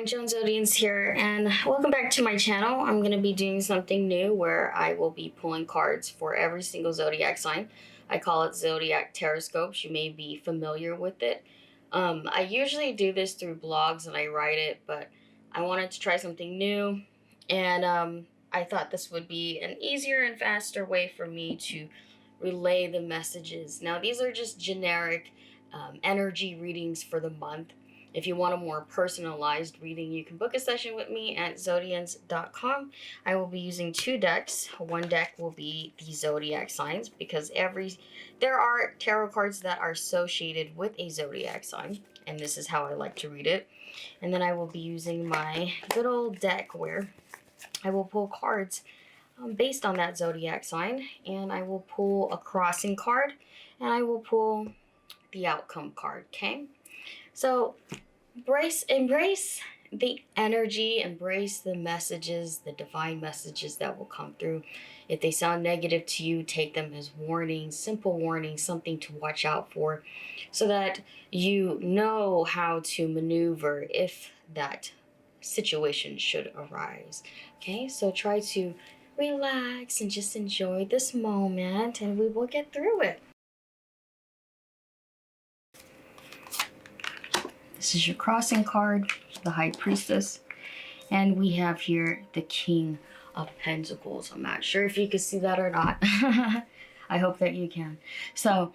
Joan Zodianz here, and welcome back to my channel. I'm going to be doing something new where I will be pulling cards for every single zodiac sign. I call it Zodiac Horoscopes. You may be familiar with it. I usually do this through blogs and I write it, but I wanted to try something new, and I thought this would be an easier and faster way for me to relay the messages. Now, these are just generic energy readings for the month. If you want a more personalized reading, you can book a session with me at zodianz.com. I will be using two decks. One deck will be the zodiac signs because there are tarot cards that are associated with a zodiac sign, and this is how I like to read it. And then I will be using my good old deck where I will pull cards based on that zodiac sign, and I will pull a crossing card, and I will pull the outcome card, okay? So embrace the energy, embrace the messages, the divine messages that will come through. If they sound negative to you, take them as warnings, simple warnings, something to watch out for, so that you know how to maneuver if that situation should arise. Okay, so try to relax and just enjoy this moment, and we will get through it. This is your crossing card, the High Priestess. And we have here the King of Pentacles. I'm not sure if you can see that or not. I hope that you can. So,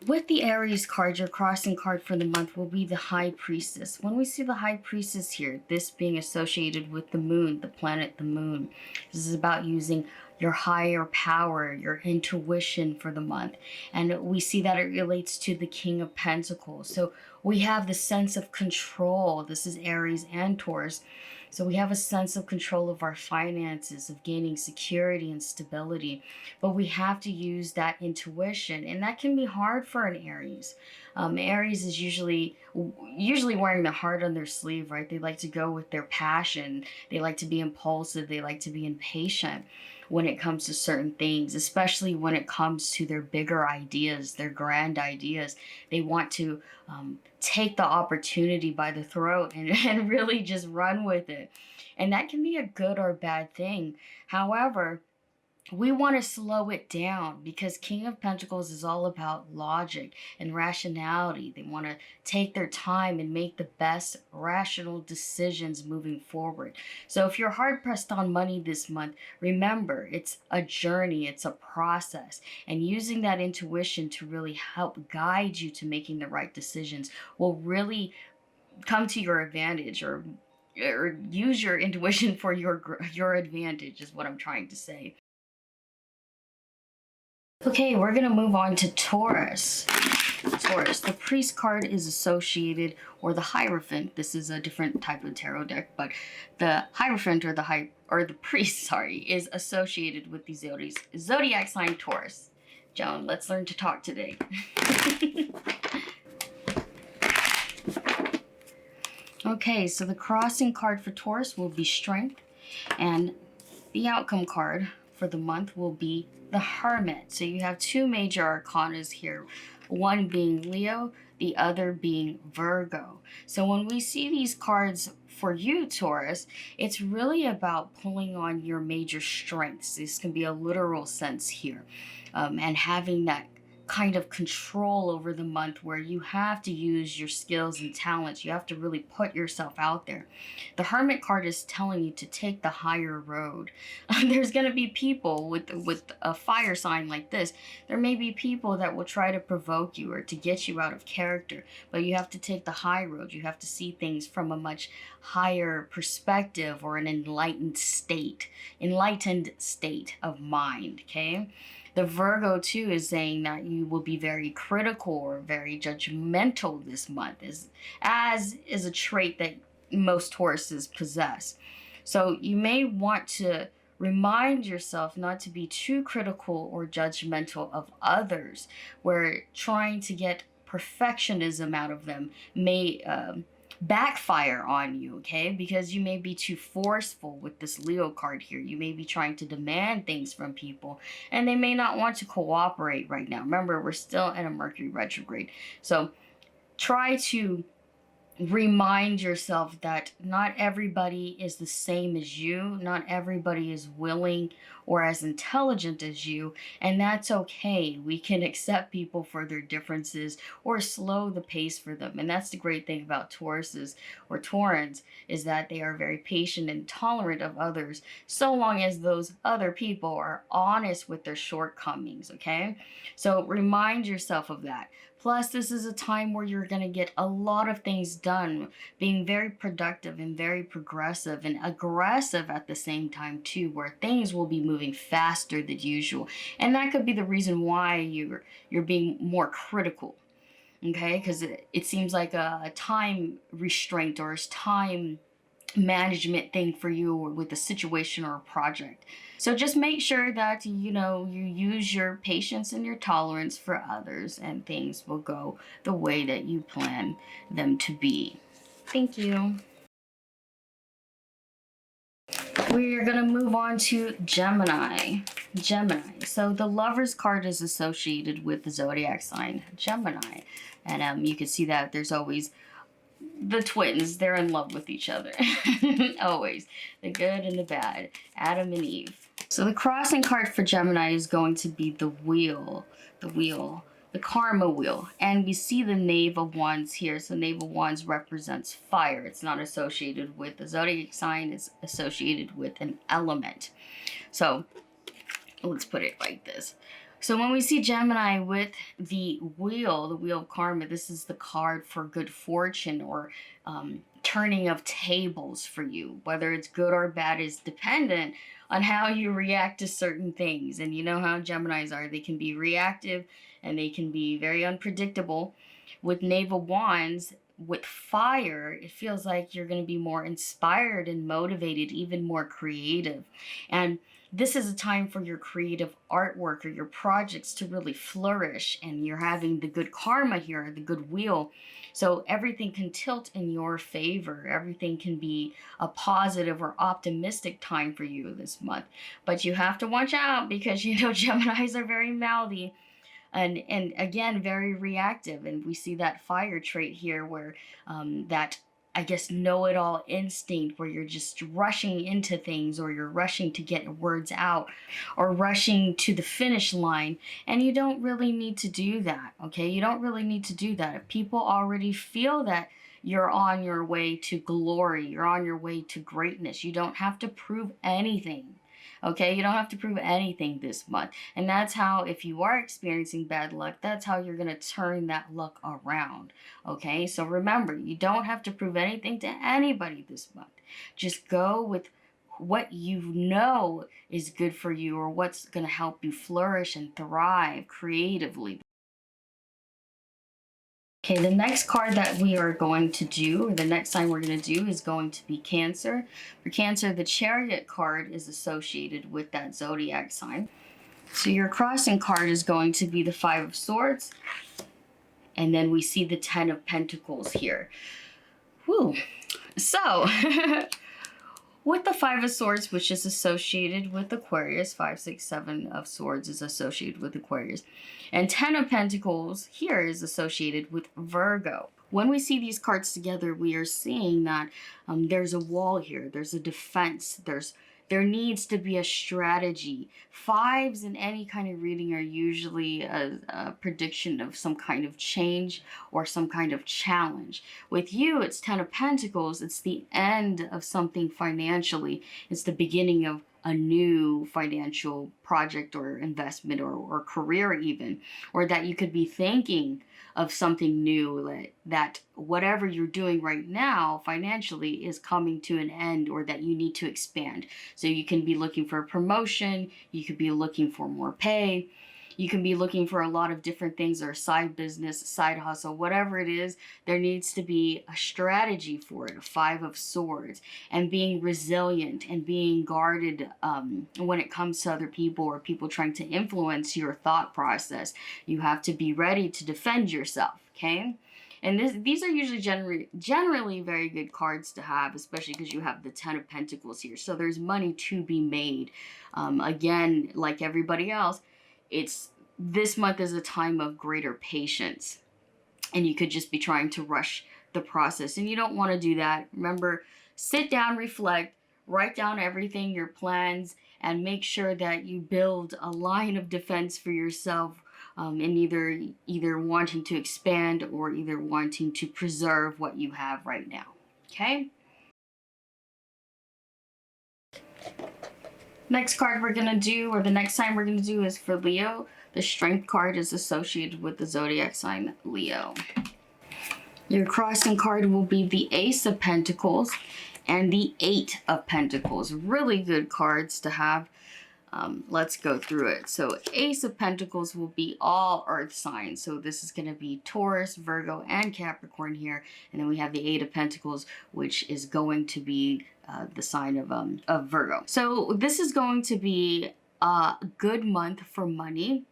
with the Aries card, your crossing card for the month will be the High Priestess. When we see the High Priestess here, this being associated with the moon, the planet the moon, this is about using your higher power, your intuition for the month. And we see that it relates to the King of Pentacles. So we have the sense of control. This is Aries and Taurus. So we have a sense of control of our finances, of gaining security and stability. But we have to use that intuition. And that can be hard for an Aries. Aries is usually wearing the heart on their sleeve, right? They like to go with their passion. They like to be impulsive. They like to be impatient when it comes to certain things, especially when it comes to their bigger ideas, their grand ideas. They want to take the opportunity by the throat and really just run with it. And that can be a good or bad thing. However, we want to slow it down because King of Pentacles is all about logic and rationality. They want to take their time and make the best rational decisions moving forward. So if you're hard pressed on money this month, remember, it's a journey, it's a process. And using that intuition to really help guide you to making the right decisions will really come to your advantage, or use your intuition for your advantage is what I'm trying to say. Okay, we're going to move on to Taurus. Taurus, the priest card is associated, or the Hierophant. This is a different type of tarot deck, but the Hierophant or the priest, sorry, is associated with the zodiac sign Taurus. Joan, let's learn to talk today. Okay, so the crossing card for Taurus will be Strength, and the outcome card for the month will be the Hermit. So you have two major arcanas here, one being Leo, the other being Virgo. So when we see these cards for you, Taurus, it's really about pulling on your major strengths. This can be a literal sense here, and having that kind of control over the month where you have to use your skills and talents. You have to really put yourself out there. The Hermit card is telling you to take the higher road. There's going to be people with a fire sign like this. There may be people that will try to provoke you or to get you out of character, but you have to take the high road. You have to see things from a much higher perspective, or an enlightened state of mind, okay? The Virgo, too, is saying that you will be very critical or very judgmental this month, as is a trait that most Tauruses possess. So you may want to remind yourself not to be too critical or judgmental of others, where trying to get perfectionism out of them may backfire on you, okay? Because you may be too forceful with this Leo card here. You may be trying to demand things from people, and they may not want to cooperate right now. Remember, we're still in a Mercury retrograde. So try to remind yourself that not everybody is the same as you. Not everybody is willing or as intelligent as you, and that's okay. We can accept people for their differences or slow the pace for them. And that's the great thing about Tauruses or Taurans, is that they are very patient and tolerant of others, so long as those other people are honest with their shortcomings, okay? So remind yourself of that. Plus, this is a time where you're going to get a lot of things done, being very productive and very progressive and aggressive at the same time too, where things will be moving faster than usual. And that could be the reason why you're being more critical, okay? Because it seems like a time restraint or a time management thing for you with a situation or a project. So just make sure that you use your patience and your tolerance for others, and things will go the way that you plan them to be. Thank you. We're going to move on to Gemini. So the Lover's card is associated with the zodiac sign Gemini. And you can see that there's always the twins. They're in love with each other. Always. The good and the bad. Adam and Eve. So the crossing card for Gemini is going to be the wheel. The karma wheel. And we see the Knave of Wands here. So Knave of Wands represents fire. It's not associated with the zodiac sign. It's associated with an element. So let's put it like this. So when we see Gemini with the wheel of karma, this is the card for good fortune or turning of tables for you. Whether it's good or bad is dependent on how you react to certain things. And you know how Geminis are. They can be reactive and they can be very unpredictable. With Knave of Wands, with fire, it feels like you're going to be more inspired and motivated, even more creative. And this is a time for your creative artwork or your projects to really flourish, and you're having the good karma here, the good wheel. So everything can tilt in your favor. Everything can be a positive or optimistic time for you this month. But you have to watch out because, Geminis are very mouthy. And again, very reactive. And we see that fire trait here where that, I guess, know-it-all instinct where you're just rushing into things, or you're rushing to get words out, or rushing to the finish line. And you don't really need to do that, okay? You don't really need to do that. If people already feel that you're on your way to glory, you're on your way to greatness, you don't have to prove anything. Okay, you don't have to prove anything this month. And that's how, if you are experiencing bad luck, that's how you're going to turn that luck around. Okay, so remember, you don't have to prove anything to anybody this month. Just go with what you know is good for you, or what's going to help you flourish and thrive creatively. Okay, the next card that we are going to do, or the next sign we're going to do, is going to be Cancer. For Cancer, the Chariot card is associated with that zodiac sign. So your crossing card is going to be the Five of Swords. And then we see the Ten of Pentacles here. Woo! So, with the Five of Swords, which is associated with Aquarius, 5, 6, 7 of Swords is associated with Aquarius. And Ten of Pentacles here is associated with Virgo. When we see these cards together, we are seeing that there's a wall here. There's a defense. There needs to be a strategy. Fives in any kind of reading are usually a prediction of some kind of change or some kind of challenge. With you, it's Ten of Pentacles. It's the end of something financially. It's the beginning of a new financial project or investment or career even, or that you could be thinking of something new, that whatever you're doing right now financially is coming to an end, or that you need to expand. So you can be looking for a promotion, you could be looking for more pay, you can be looking for a lot of different things, or side business, side hustle, whatever it is. There needs to be a strategy for it, a Five of Swords, and being resilient and being guarded when it comes to other people or people trying to influence your thought process. You have to be ready to defend yourself, okay? And these are usually generally very good cards to have, especially because you have the Ten of Pentacles here. So there's money to be made. Again, like everybody else, this month is a time of greater patience, and you could just be trying to rush the process. And you don't want to do that. Remember, sit down, reflect, write down everything, your plans, and make sure that you build a line of defense for yourself, in either wanting to expand or either wanting to preserve what you have right now. Okay? Next card we're going to do, or the next sign we're going to do, is for Leo. The Strength card is associated with the zodiac sign Leo. Your crossing card will be the Ace of Pentacles and the Eight of Pentacles. Really good cards to have. Let's go through it. So Ace of Pentacles will be all earth signs. So this is going to be Taurus, Virgo, and Capricorn here. And then we have the Eight of Pentacles, which is going to be the sign of Virgo. So this is going to be a good month for money.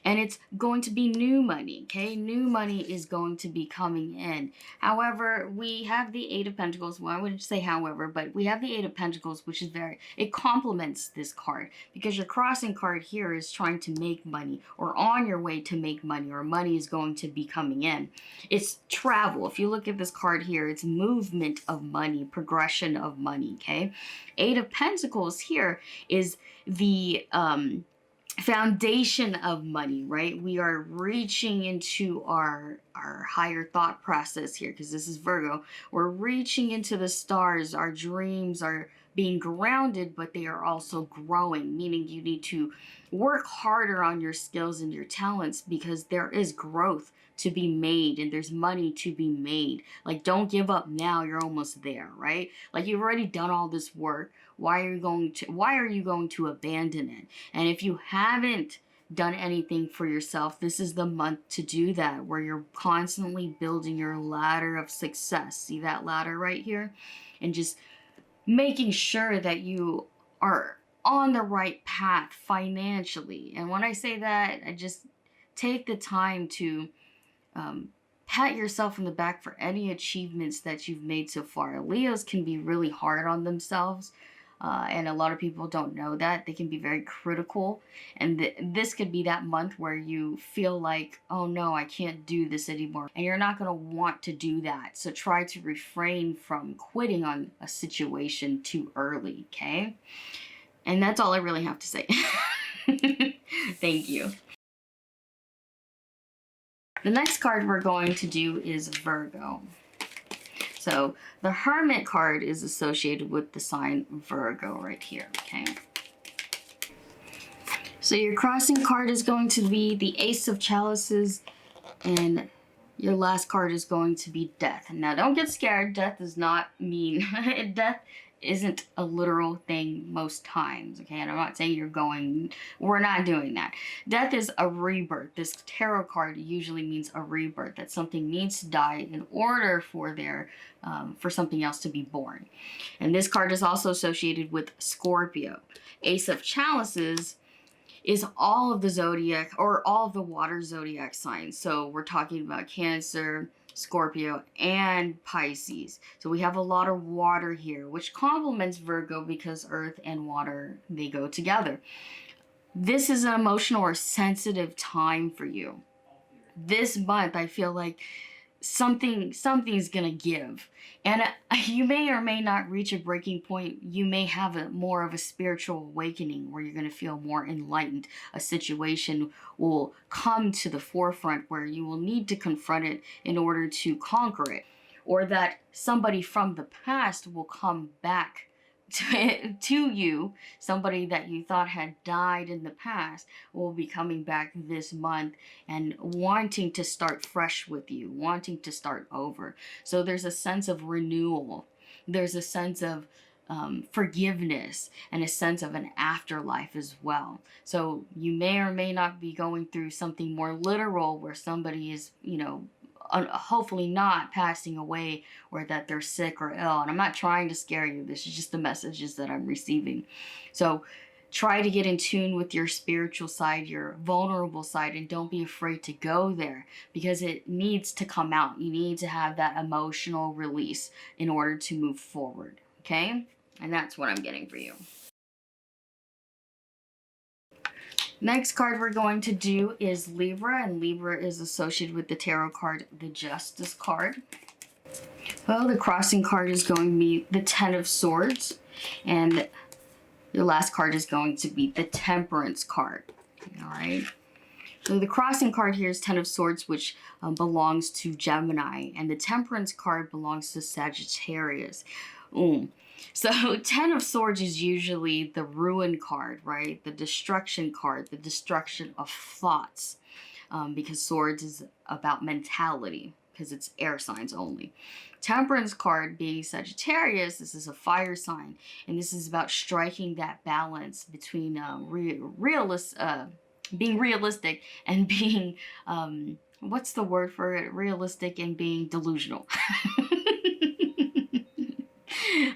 And it's going to be new money, okay? New money is going to be coming in. However, we have the Eight of Pentacles. Well, I wouldn't say however, but we have the Eight of Pentacles, which is it complements this card. Because your crossing card here is trying to make money, or on your way to make money, or money is going to be coming in. It's travel. If you look at this card here, it's movement of money, progression of money, okay? Eight of Pentacles here is the foundation of money, right? We are reaching into our higher thought process here, because this is Virgo. We're reaching into the stars. Our dreams are being grounded, but they are also growing, meaning you need to work harder on your skills and your talents, because there is growth to be made and there's money to be made. Like, don't give up now. You're almost there, right? Like, you've already done all this work. Why are you going to abandon it? And if you haven't done anything for yourself, this is the month to do that, where you're constantly building your ladder of success. See that ladder right here? And just making sure that you are on the right path financially. And when I say that, I just take the time to pat yourself on the back for any achievements that you've made so far. Leos can be really hard on themselves, and a lot of people don't know that. They can be very critical, and this could be that month where you feel like, oh no, I can't do this anymore, and you're not going to want to do that. So try to refrain from quitting on a situation too early, okay? And that's all I really have to say. Thank you. The next card we're going to do is Virgo. So the Hermit card is associated with the sign Virgo right here, okay? So your crossing card is going to be the Ace of Chalices, and your last card is going to be Death. Now, don't get scared. Death does not mean... Death isn't a literal thing most times, okay? And I'm not saying we're not doing that. Death is a rebirth. This tarot card usually means a rebirth, that something needs to die in order for for something else to be born. And this card is also associated with Scorpio. Ace of Chalices is all of the zodiac, or all of the water zodiac signs. So we're talking about Cancer, Scorpio, and Pisces. So we have a lot of water here, which complements Virgo, because earth and water, they go together. This is an emotional or sensitive time for you. This month, I feel like something's gonna give, and you may or may not reach a breaking point. You may have more of a spiritual awakening, where you're gonna feel more enlightened. A situation will come to the forefront where you will need to confront it in order to conquer it, or that somebody from the past will come back to you. Somebody that you thought had died in the past will be coming back this month and wanting to start fresh with you, wanting to start over. So there's a sense of renewal. There's a sense of forgiveness, and a sense of an afterlife as well. So you may or may not be going through something more literal, where somebody is, hopefully not passing away, or that they're sick or ill. And I'm not trying to scare you. This is just the messages that I'm receiving. So try to get in tune with your spiritual side, your vulnerable side, and don't be afraid to go there, because it needs to come out. You need to have that emotional release in order to move forward, okay? And that's what I'm getting for you. Next card we're going to do is Libra, and Libra is associated with the tarot card, the Justice card. Well, the crossing card is going to be the Ten of Swords, and your last card is going to be the Temperance card. All right. So the crossing card here is Ten of Swords, which belongs to Gemini, and the Temperance card belongs to Sagittarius. So Ten of Swords is usually the ruin card, right? The destruction card, the destruction of thoughts, because swords is about mentality, because it's air signs only. Temperance card being Sagittarius, this is a fire sign, and this is about striking that balance between being realistic and being, what's the word for it? Realistic and being delusional.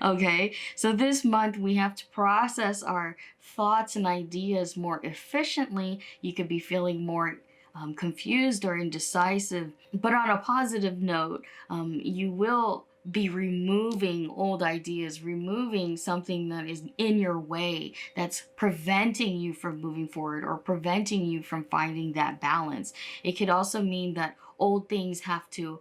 Okay, so this month we have to process our thoughts and ideas more efficiently. You could be feeling more confused or indecisive, but on a positive note, you will be removing old ideas, removing something that is in your way that's preventing you from moving forward or preventing you from finding that balance. It could also mean that old things have to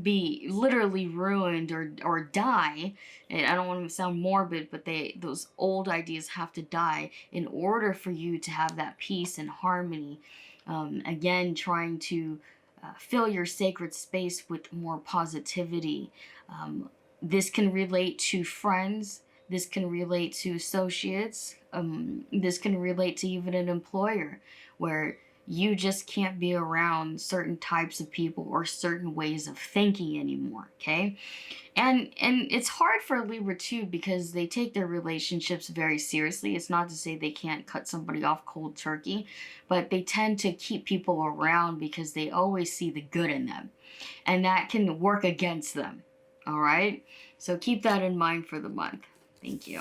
be literally ruined or die. And I don't want to sound morbid, but those old ideas have to die in order for you to have that peace and harmony. Again, trying to fill your sacred space with more positivity. This can relate to friends. This can relate to associates. This can relate to even an employer, where you just can't be around certain types of people or certain ways of thinking anymore, okay? And it's hard for Libra too, because they take their relationships very seriously. It's not to say they can't cut somebody off cold turkey, but they tend to keep people around because they always see the good in them. And that can work against them, all right? So keep that in mind for the month. Thank you.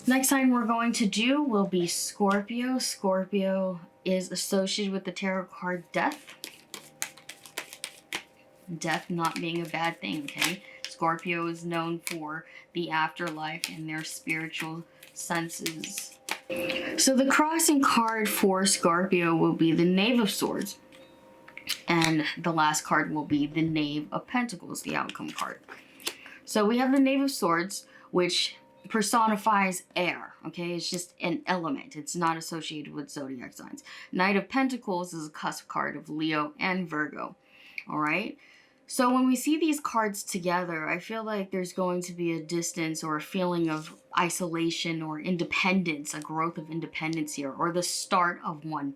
Next sign we're going to do will be Scorpio. Scorpio is associated with the tarot card Death. Death not being a bad thing, okay? Scorpio is known for the afterlife and their spiritual senses. So the crossing card for Scorpio will be the Knave of Swords. And the last card will be the Knave of Pentacles, the outcome card. So we have the Knave of Swords, which personifies air, okay? It's just an element. It's not associated with zodiac signs. Knight of Pentacles is a cusp card of Leo and Virgo, all right? So when we see these cards together, I feel like there's going to be a distance or a feeling of isolation or independence, a growth of independence here, or the start of one.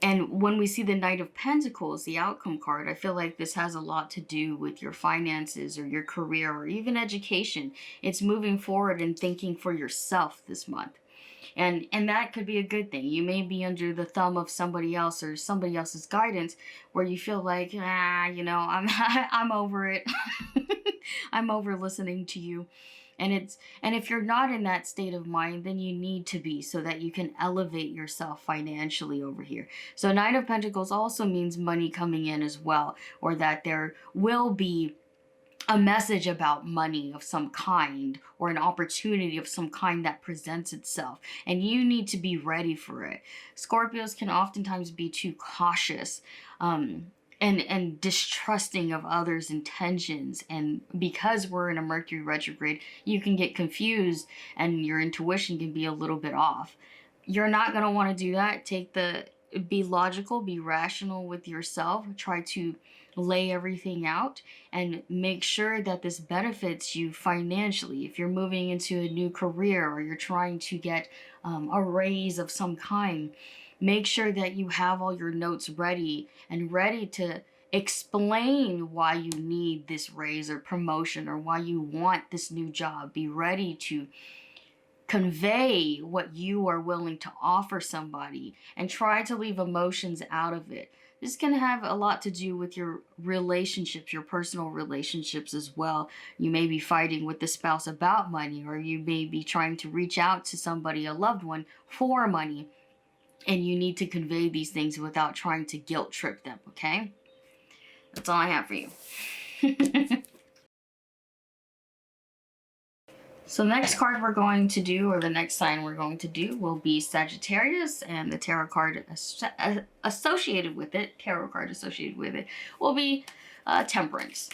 And when we see the Knight of Pentacles, the outcome card, I feel like this has a lot to do with your finances or your career or even education. It's moving forward and thinking for yourself this month. And that could be a good thing. You may be under the thumb of somebody else or somebody else's guidance where you feel like, you know, I'm over it. I'm over listening to you. And if you're not in that state of mind, then you need to be, so that you can elevate yourself financially over here. So Knight of Pentacles also means money coming in as well, or that there will be a message about money of some kind or an opportunity of some kind that presents itself, and you need to be ready for it. Scorpios can oftentimes be too cautious and distrusting of others' intentions, and because we're in a Mercury retrograde, you can get confused and your intuition can be a little bit off. You're not going to want to do that. Be logical, be rational with yourself, try to lay everything out and make sure that this benefits you financially. If you're moving into a new career or you're trying to get a raise of some kind, make sure that you have all your notes ready and ready to explain why you need this raise or promotion or why you want this new job. Be ready to convey what you are willing to offer somebody and try to leave emotions out of it. This can have a lot to do with your relationships, your personal relationships as well. You may be fighting with the spouse about money, or you may be trying to reach out to somebody, a loved one, for money. And you need to convey these things without trying to guilt trip them, okay? That's all I have for you. So the next card we're going to do, or the next sign we're going to do, will be Sagittarius, and the tarot card associated with it, will be Temperance.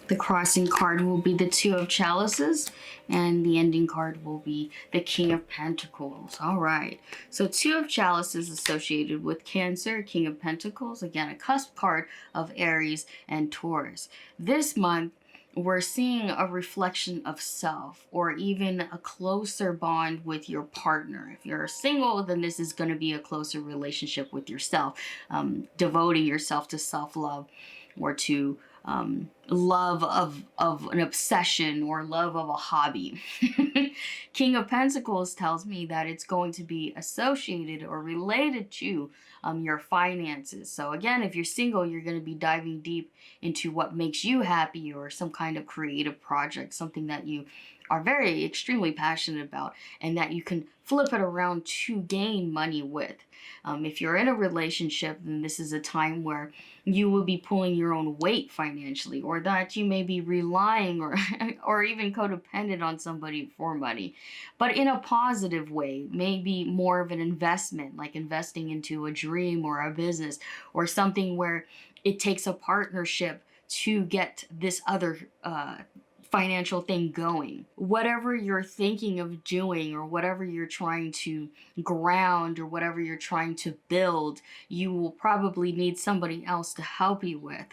The crossing card will be the Two of Chalices, and the ending card will be the King of Pentacles. All right. So Two of Chalices associated with Cancer, King of Pentacles, again, a cusp card of Aries and Taurus. This month, we're seeing a reflection of self, or even a closer bond with your partner. If you're single, then this is going to be a closer relationship with yourself, devoting yourself to self-love, or to love of an obsession, or love of a hobby. King of Pentacles tells me that it's going to be associated or related to your finances. So again, if you're single, you're going to be diving deep into what makes you happy, or some kind of creative project, something that you are very extremely passionate about, and that you can flip it around to gain money with. If you're in a relationship, then this is a time where you will be pulling your own weight financially, or that you may be relying or even codependent on somebody for money, but in a positive way, maybe more of an investment, like investing into a dream or a business, or something where it takes a partnership to get this other financial thing going. Whatever you're thinking of doing, or whatever you're trying to ground, or whatever you're trying to build, you will probably need somebody else to help you with.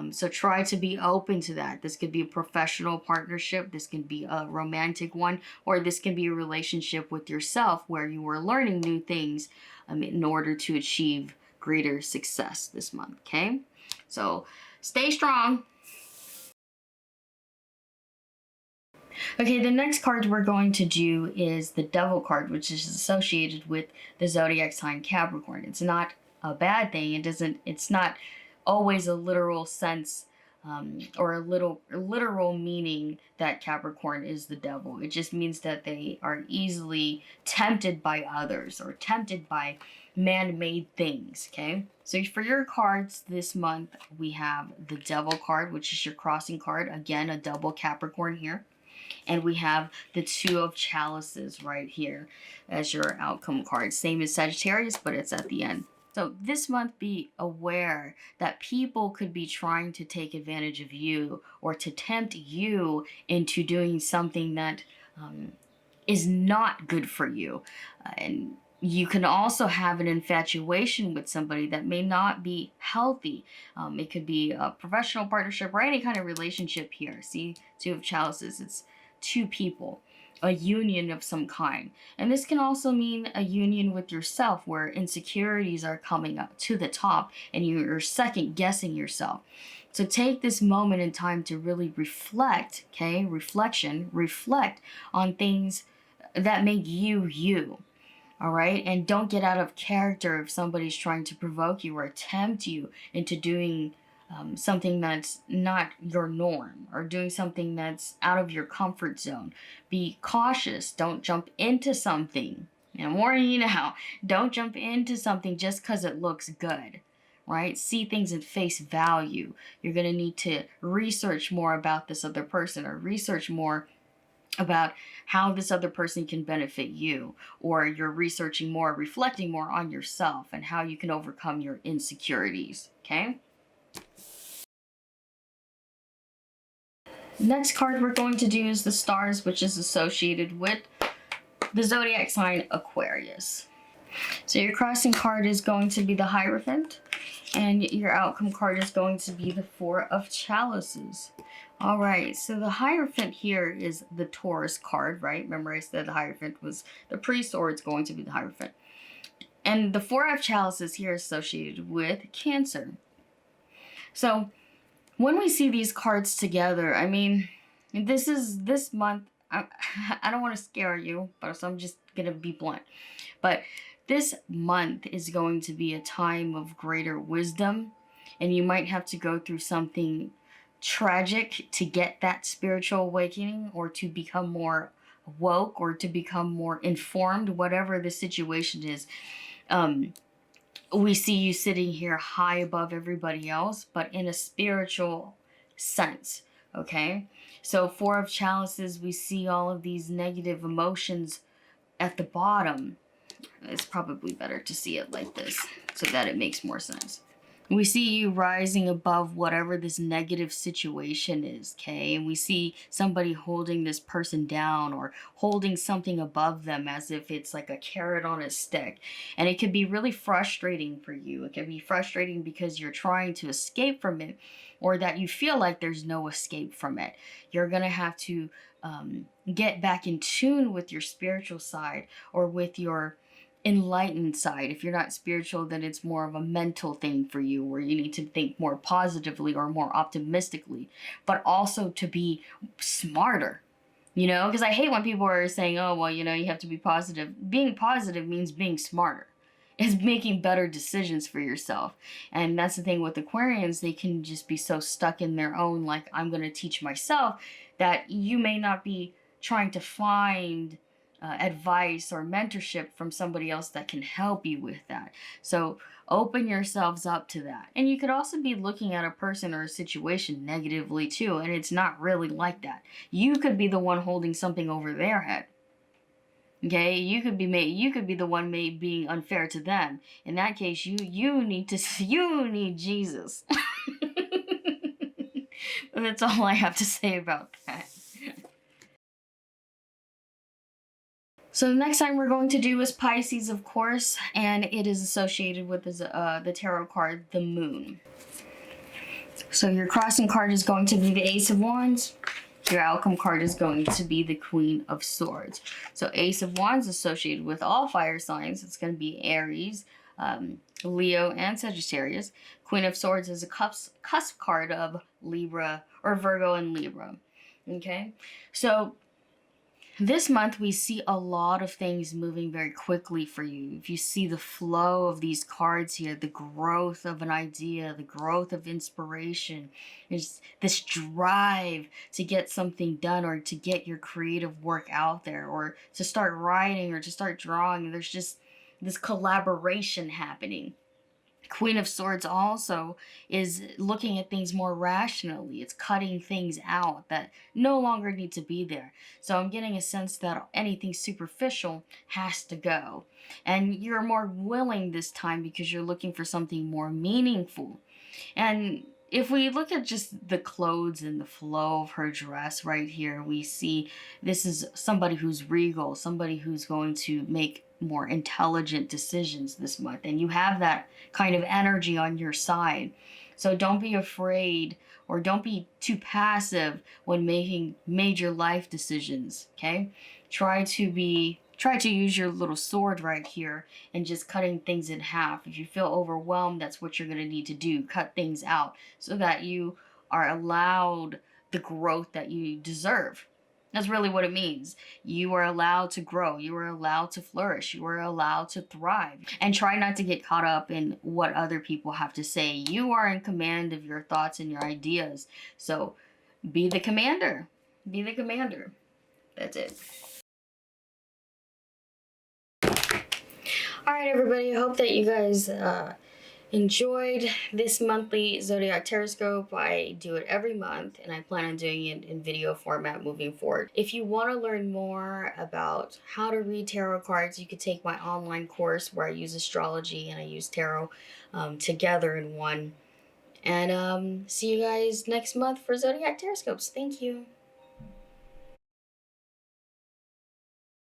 So try to be open to that. This could be a professional partnership, this can be a romantic one, or this can be a relationship with yourself where you are learning new things in order to achieve greater success this month. Okay, so stay strong. Okay, the next card we're going to do is the Devil card, which is associated with the zodiac sign Capricorn. It's not a bad thing. It's not always a literal sense, or a literal meaning that Capricorn is the devil. It just means that they are easily tempted by others, or tempted by man-made things. Okay, so for your cards this month, we have the Devil card, which is your crossing card. Again, a double Capricorn here. And we have the Two of Chalices right here as your outcome card. Same as Sagittarius, but it's at the end. So this month, be aware that people could be trying to take advantage of you, or to tempt you into doing something that is not good for you. And you can also have an infatuation with somebody that may not be healthy. It could be a professional partnership, or any kind of relationship here. See, Two of Chalices, it's two people, a union of some kind. And this can also mean a union with yourself, where insecurities are coming up to the top and you're second guessing yourself. So take this moment in time to really reflect, okay? Reflect on things that make you you. All right, and don't get out of character if somebody's trying to provoke you or tempt you into doing something that's not your norm, or doing something that's out of your comfort zone. Be cautious. Don't jump into something. I'm warning you now. Don't jump into something just because it looks good, right? See things at face value. You're going to need to research more about this other person, or research more about how this other person can benefit you, or you're researching more, reflecting more on yourself, and how you can overcome your insecurities. Okay? Next card we're going to do is the Stars, which is associated with the zodiac sign Aquarius. So your crossing card is going to be the Hierophant, and your outcome card is going to be the Four of Chalices. All right, so the Hierophant here is the Taurus card, right? Remember I said the Hierophant was the priest, or it's going to be the Hierophant. And the Four of Chalices here is associated with Cancer. So when we see these cards together, I mean, this month, I don't want to scare you, but so I'm just going to be blunt. But this month is going to be a time of greater wisdom, and you might have to go through something tragic to get that spiritual awakening, or to become more woke, or to become more informed, whatever the situation is. We see you sitting here high above everybody else, but in a spiritual sense, Okay, so Four of Chalices, we see all of these negative emotions at the bottom. It's probably better to see it like this so that it makes more sense. We see you rising above whatever this negative situation is, okay? And we see somebody holding this person down or holding something above them as if it's like a carrot on a stick. And it could be really frustrating for you. It can be frustrating because you're trying to escape from it, or that you feel like there's no escape from it. You're going to have to get back in tune with your spiritual side, or with your enlightened side. If you're not spiritual, then it's more of a mental thing for you, where you need to think more positively or more optimistically, but also to be smarter. You know, because I hate when people are saying, oh, well, you know, you have to be positive. Being positive means being smarter. It's making better decisions for yourself. And that's the thing with Aquarians. They can just be so stuck in their own, like, I'm going to teach myself, that you may not be trying to find advice or mentorship from somebody else that can help you with that. So open yourselves up to that. And you could also be looking at a person or a situation negatively too, and it's not really like that. You could be the one holding something over their head. Okay, you could be the one being unfair to them. In that case, you need Jesus. And that's all I have to say about that. So the next sign we're going to do is Pisces, of course, and it is associated with the tarot card, the Moon. So your crossing card is going to be the Ace of Wands. Your outcome card is going to be the Queen of Swords. So Ace of Wands associated with all fire signs. It's going to be Aries, Leo, and Sagittarius. Queen of Swords is a cusp card of Libra, or Virgo and Libra. Okay, so this month we see a lot of things moving very quickly for you. If you see the flow of these cards here, the growth of an idea, the growth of inspiration, there's this drive to get something done, or to get your creative work out there, or to start writing, or to start drawing. There's just this collaboration happening. Queen of Swords also is looking at things more rationally. It's cutting things out that no longer need to be there. So I'm getting a sense that anything superficial has to go. And you're more willing this time because you're looking for something more meaningful. And if we look at just the clothes and the flow of her dress right here, we see this is somebody who's regal, somebody who's going to make more intelligent decisions this month. And you have that kind of energy on your side. So don't be afraid, or don't be too passive when making major life decisions, okay? Try to use your little sword right here and just cutting things in half. If you feel overwhelmed, that's what you're going to need to do. Cut things out so that you are allowed the growth that you deserve. That's really what it means. You are allowed to grow. You are allowed to flourish. You are allowed to thrive. And try not to get caught up in what other people have to say. You are in command of your thoughts and your ideas. So be the commander. Be the commander. That's it. Alright, everybody. I hope that you guys enjoyed this monthly Zodiac Teroscope. I do it every month, and I plan on doing it in video format moving forward. If you want to learn more about how to read tarot cards, you could take my online course where I use astrology and I use tarot together in one. And see you guys next month for Zodiac Teroscopes. Thank you.